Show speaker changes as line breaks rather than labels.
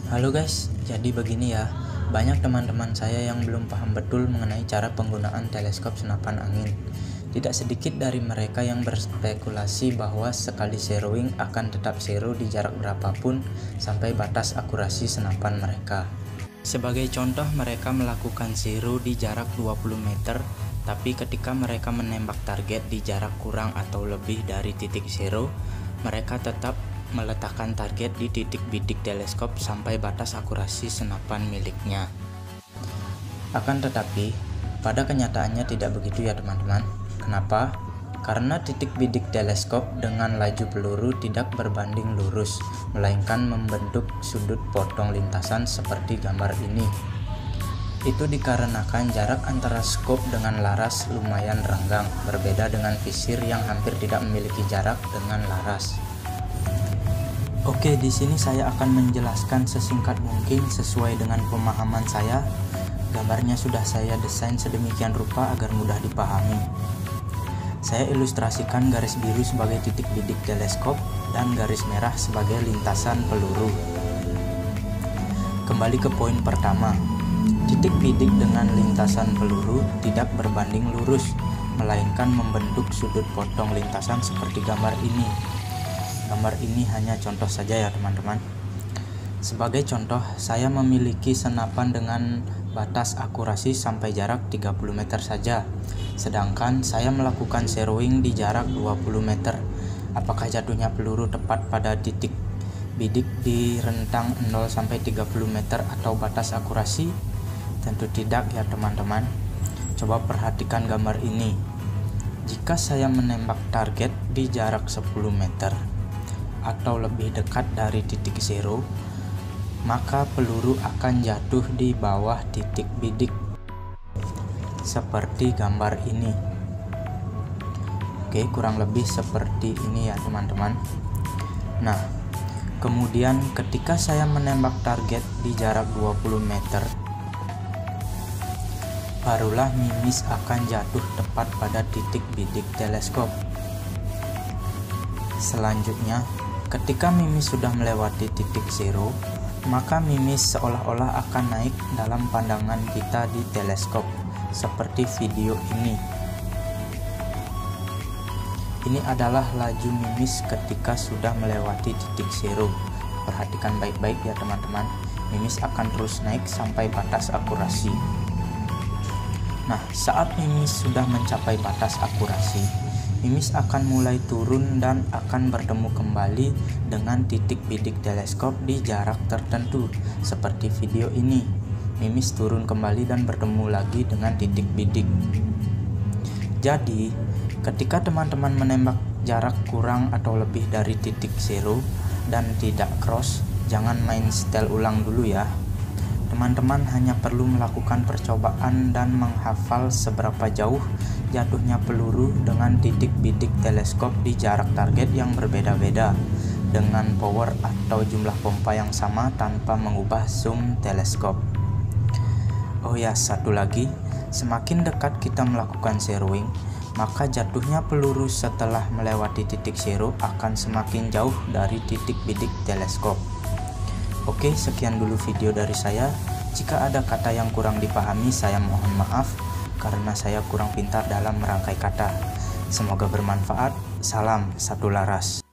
Halo guys, jadi begini ya. Banyak teman-teman saya yang belum paham betul mengenai cara penggunaan teleskop senapan angin. Tidak sedikit dari mereka yang berspekulasi bahwa sekali zeroing akan tetap zero di jarak berapapun sampai batas akurasi senapan mereka. Sebagai contoh, mereka melakukan zero di jarak 20 meter, tapi ketika mereka menembak target di jarak kurang atau lebih dari titik zero, mereka tetap meletakkan target di titik bidik teleskop sampai batas akurasi senapan miliknya. Akan tetapi, pada kenyataannya tidak begitu ya teman-teman. Kenapa? Karena titik bidik teleskop dengan laju peluru tidak berbanding lurus, melainkan membentuk sudut potong lintasan seperti gambar ini. Itu dikarenakan jarak antara skop dengan laras lumayan renggang, berbeda dengan visir yang hampir tidak memiliki jarak dengan laras. Oke, di sini saya akan menjelaskan sesingkat mungkin sesuai dengan pemahaman saya. Gambarnya sudah saya desain sedemikian rupa agar mudah dipahami. Saya ilustrasikan garis biru sebagai titik bidik teleskop dan garis merah sebagai lintasan peluru. Kembali ke poin pertama. Titik bidik dengan lintasan peluru tidak berbanding lurus, melainkan membentuk sudut potong lintasan seperti gambar ini. Gambar ini hanya contoh saja ya teman-teman. Sebagai contoh, saya memiliki senapan dengan batas akurasi sampai jarak 30 meter saja. Sedangkan saya melakukan zeroing di jarak 20 meter. Apakah jatuhnya peluru tepat pada titik bidik di rentang 0 sampai 30 meter atau batas akurasi? Tentu tidak ya teman-teman. Coba perhatikan gambar ini. Jika saya menembak target di jarak 10 meter atau lebih dekat dari titik zero, maka peluru akan jatuh di bawah titik bidik seperti gambar ini. Oke, kurang lebih seperti ini ya teman-teman. Nah, kemudian ketika saya menembak target di jarak 20 meter, barulah mimis akan jatuh tepat pada titik bidik teleskop. Selanjutnya, ketika mimis sudah melewati titik zero, maka mimis seolah-olah akan naik dalam pandangan kita di teleskop, seperti video ini. Ini adalah laju mimis ketika sudah melewati titik zero. Perhatikan baik-baik ya teman-teman, mimis akan terus naik sampai batas akurasi. Nah, saat mimis sudah mencapai batas akurasi, mimis akan mulai turun dan akan bertemu kembali dengan titik bidik teleskop di jarak tertentu seperti video ini. Mimis turun kembali dan bertemu lagi dengan titik bidik. Jadi, ketika teman-teman menembak jarak kurang atau lebih dari titik zero dan tidak cross, jangan main setel ulang dulu ya. Teman-teman hanya perlu melakukan percobaan dan menghafal seberapa jauh jatuhnya peluru dengan titik bidik teleskop di jarak target yang berbeda-beda dengan power atau jumlah pompa yang sama tanpa mengubah zoom teleskop. Oh ya, satu lagi, semakin dekat kita melakukan zeroing, maka jatuhnya peluru setelah melewati titik zero akan semakin jauh dari titik bidik teleskop. Oke, sekian dulu video dari saya. Jika ada kata yang kurang dipahami, saya mohon maaf karena saya kurang pintar dalam merangkai kata. Semoga bermanfaat. Salam satu laras.